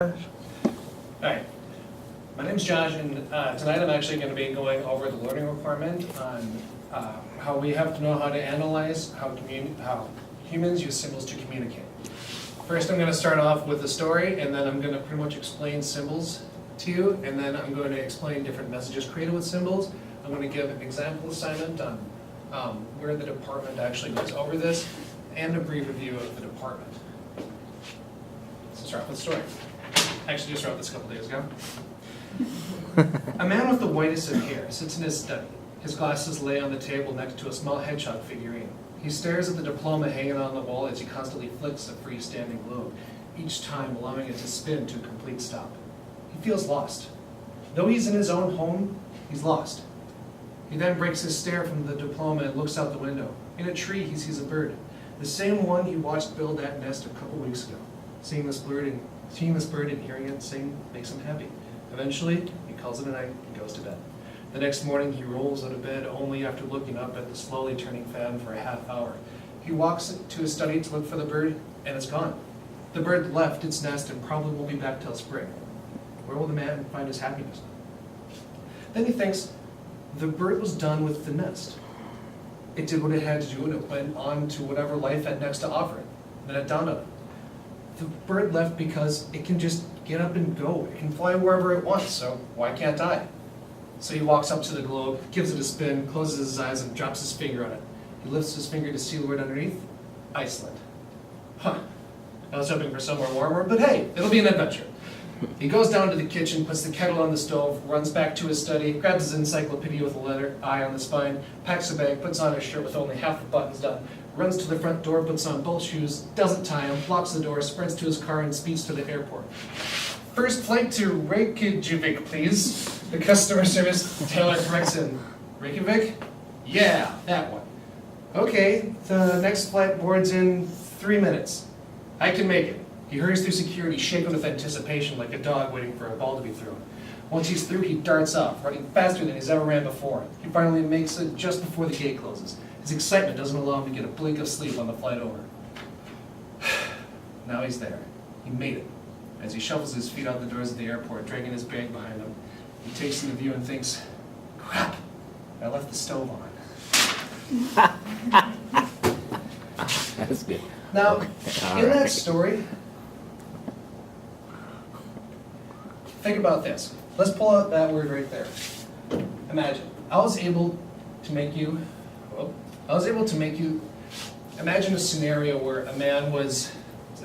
Alright, my name's Josh, and tonight I'm actually going to be going over the learning requirement on how we have to know how to analyze how humans use symbols to communicate. First, I'm going to start off with a story, and then I'm going to pretty much explain symbols to you, and then I'm going to explain different messages created with symbols. I'm going to give an example assignment on where the department actually goes over this, and a brief review of the department. So start with the story. Actually, just wrote this a couple days ago. A man with the whitest of hair sits in his study. His glasses lay on the table next to a small hedgehog figurine. He stares at the diploma hanging on the wall as he constantly flicks a freestanding globe, each time allowing it to spin to a complete stop. He feels lost. Though he's in his own home, he's lost. He then breaks his stare from the diploma and looks out the window. In a tree, he sees a bird, the same one he watched build that nest a couple weeks ago. Seeing this bird and hearing it sing makes him happy. Eventually, he calls it a night and goes to bed. The next morning, he rolls out of bed only after looking up at the slowly turning fan for a half hour. He walks to his study to look for the bird, and it's gone. The bird left its nest and probably won't be back till spring. Where will the man find his happiness? Then he thinks, the bird was done with the nest. It did what it had to do, and it went on to whatever life had next to offer it. Then it dawned on him. The bird left because it can just get up and go. It can fly wherever it wants, so why can't I? So he walks up to the globe, gives it a spin, closes his eyes, and drops his finger on it. He lifts his finger to see the word underneath, Iceland. Huh. I was hoping for somewhere warmer, but hey, it'll be an adventure. He goes down to the kitchen, puts the kettle on the stove, runs back to his study, grabs his encyclopedia with a letter I on the spine, packs a bag, puts on his shirt with only half the buttons done, runs to the front door, puts on both shoes, doesn't tie them, locks the door, sprints to his car, and speeds to the airport. First flight to Reykjavik, please. The customer service tailor corrects him. Reykjavik? Yeah, that one. Okay, the next flight boards in 3 minutes. I can make it. He hurries through security, shaken with anticipation like a dog waiting for a ball to be thrown. Once he's through, he darts off, running faster than he's ever ran before. He finally makes it just before the gate closes. His excitement doesn't allow him to get a blink of sleep on the flight over. Now he's there. He made it. As he shuffles his feet out the doors of the airport, dragging his bag behind him, he takes in the view and thinks, crap, I left the stove on. That's good. Now, Okay. in that story, think about this. Let's pull out that word right there. Imagine. I was able to make you imagine a scenario where a man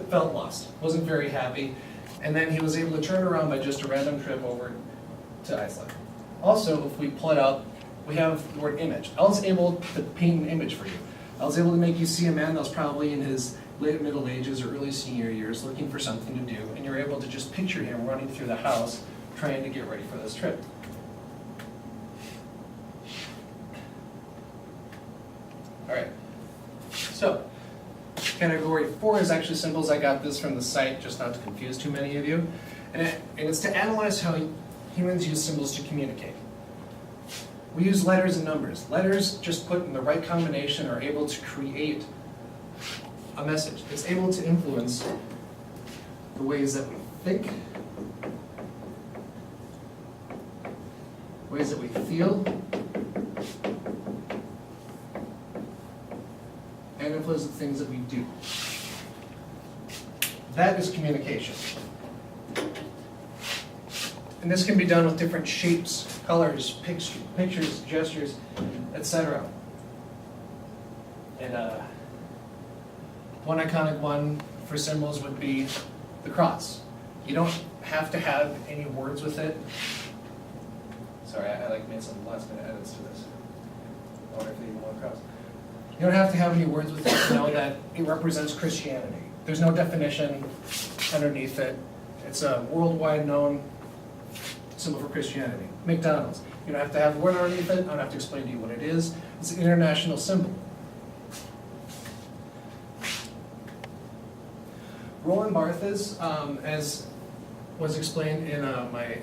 felt lost, wasn't very happy, and then he was able to turn around by just a random trip over to Iceland. Also, if we pull it out, we have the word image. I was able to paint an image for you. I was able to make you see a man that was probably in his late middle ages or early senior years looking for something to do, and you're able to just picture him running through the house trying to get ready for this trip. Alright, so category 4 is actually symbols. I got this from the site just not to confuse too many of you. And it's to analyze how humans use symbols to communicate. We use letters and numbers. Letters, just put in the right combination, are able to create a message. It's able to influence the ways that we think, ways that we feel, and influence the things that we do. That is communication. And this can be done with different shapes, colors, pictures, gestures, etc. And one iconic one for symbols would be the cross. You don't have to have any words with it. Sorry, I made some last minute edits to this. I wonder if they even want cross. You don't have to have any words with it to know that it represents Christianity. There's no definition underneath it. It's a worldwide known symbol for Christianity. McDonald's. You don't have to have a word underneath it. I don't have to explain to you what it is. It's an international symbol. Roland Barthes, as was explained in my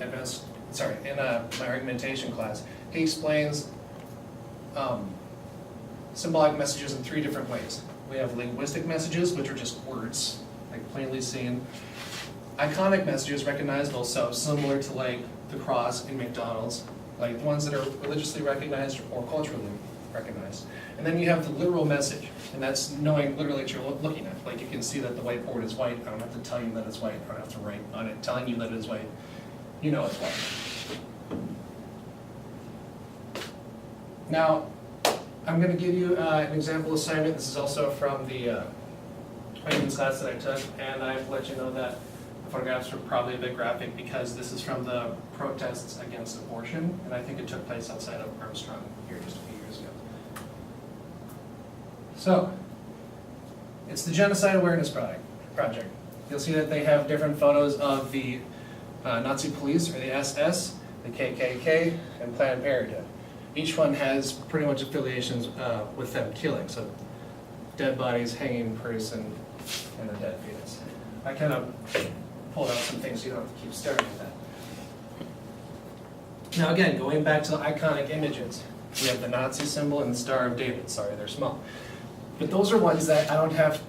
argumentation class, he explains symbolic messages in 3 different ways. We have linguistic messages, which are just words, like plainly seen. iconic messages recognizable, so similar to like the cross in McDonald's, like the ones that are religiously recognized or culturally recognized. And then you have the literal message, and that's knowing literally what you're looking at. Like you can see that the whiteboard is white. I don't have to tell you that it's white. I don't have to write on it telling you that it is white. You know it's white. Now, I'm going to give you an example assignment. This is also from the Humans class that I took, and I've let you know that the photographs are probably a bit graphic because this is from the protests against abortion, and I think it took place outside of Armstrong here just a few years ago. So, it's the Genocide Awareness Project. You'll see that they have different photos of the Nazi police, or the SS, the KKK, and Planned Parenthood. Each one has pretty much affiliations with them killing, so dead bodies, hanging person, and a dead fetus. I kind of pulled out some things so you don't have to keep staring at that. Now again, going back to the iconic images, we have the Nazi symbol and the Star of David. Sorry, they're small. But those are ones that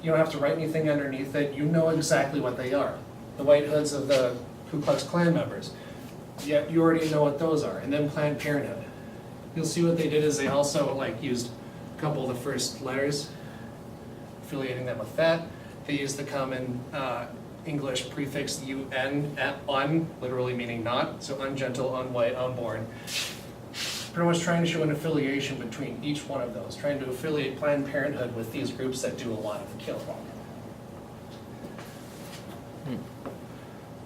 you don't have to write anything underneath it. You know exactly what they are. The white hoods of the Ku Klux Klan members. Yet you already know what those are. And then Planned Parenthood. You'll see what they did is they also used a couple of the first letters, affiliating them with that. They used the common English prefix UN at un, literally meaning not, so ungentle, unwhite, unborn. Pretty much trying to show an affiliation between each one of those, trying to affiliate Planned Parenthood with these groups that do a lot of the killing.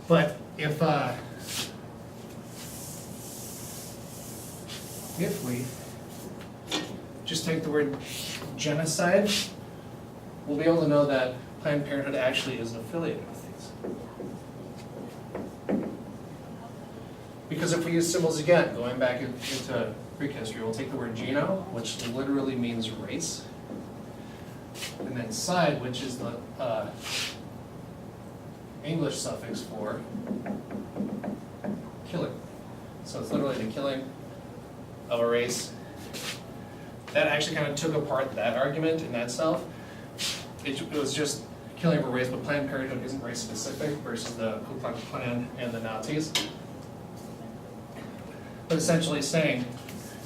But if we just take the word genocide, we'll be able to know that Planned Parenthood actually isn't affiliated with these. Because if we use symbols again, going back into Greek history, we'll take the word geno, which literally means race, and then side, which is the English suffix for killing. So it's literally the killing of a race. That actually kind of took apart that argument in that self. It was just killing of a race, but Planned Parenthood isn't race specific versus the Ku Klux Klan and the Nazis. But essentially saying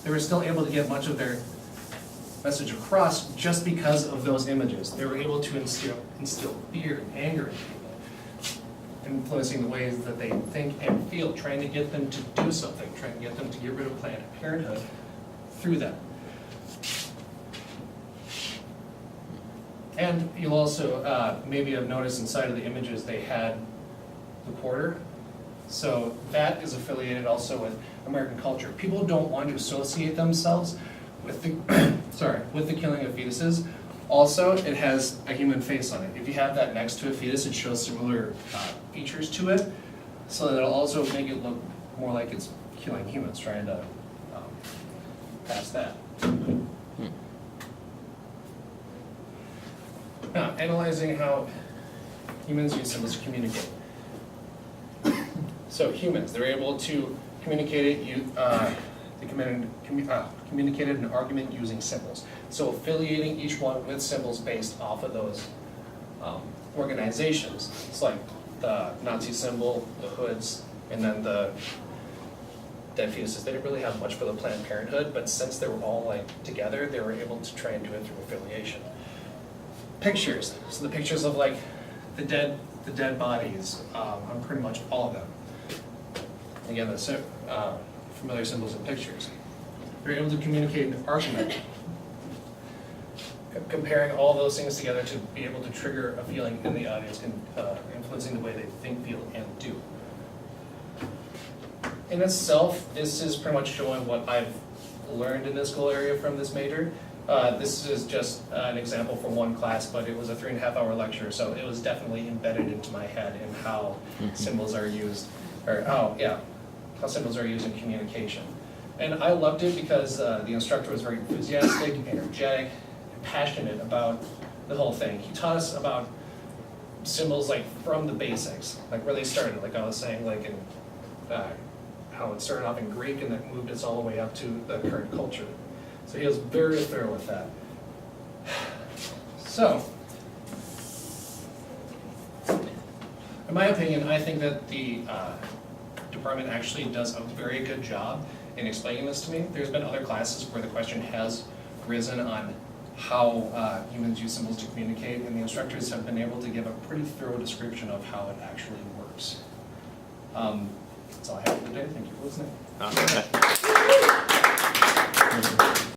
they were still able to get much of their message across just because of those images. They were able to instill fear and anger in people, influencing the ways that they think and feel, trying to get them to do something, trying to get them to get rid of Planned Parenthood through that. And you'll also maybe have noticed inside of the images they had the quarter. So that is affiliated also with American culture. People don't want to associate themselves with the with the killing of fetuses. Also, it has a human face on it. If you have that next to a fetus, it shows similar features to it, so that it'll also make it look more like it's killing humans, trying to pass that. Now, analyzing how humans use symbols to communicate. So humans, they're able to communicate it, they communicated an argument using symbols. So affiliating each one with symbols based off of those organizations. It's like the Nazi symbol, the hoods, and then the dead fetuses. They didn't really have much for the Planned Parenthood, but since they were all together, they were able to try and do it through affiliation. Pictures. So the pictures of the dead bodies on pretty much all of them. Again, the familiar symbols and pictures. They're able to communicate an argument, comparing all those things together to be able to trigger a feeling in the audience, influencing the way they think, feel, and do. In itself, this is pretty much showing what I've learned in this goal area from this major. This is just an example from one class, but it was a 3.5-hour lecture, so it was definitely embedded into my head in how symbols are used, or how symbols are used in communication. And I loved it because the instructor was very enthusiastic, energetic, and passionate about the whole thing. He taught us about symbols from the basics, where they started, like I was saying, in how it started off in Greek and then moved us all the way up to the current culture. So he was very thorough with that. So, In my opinion, I think that the department actually does a very good job in explaining this to me. There's been other classes where the question has risen on how humans use symbols to communicate, and the instructors have been able to give a pretty thorough description of how it actually works. That's all I have for today. Thank you for listening. Okay.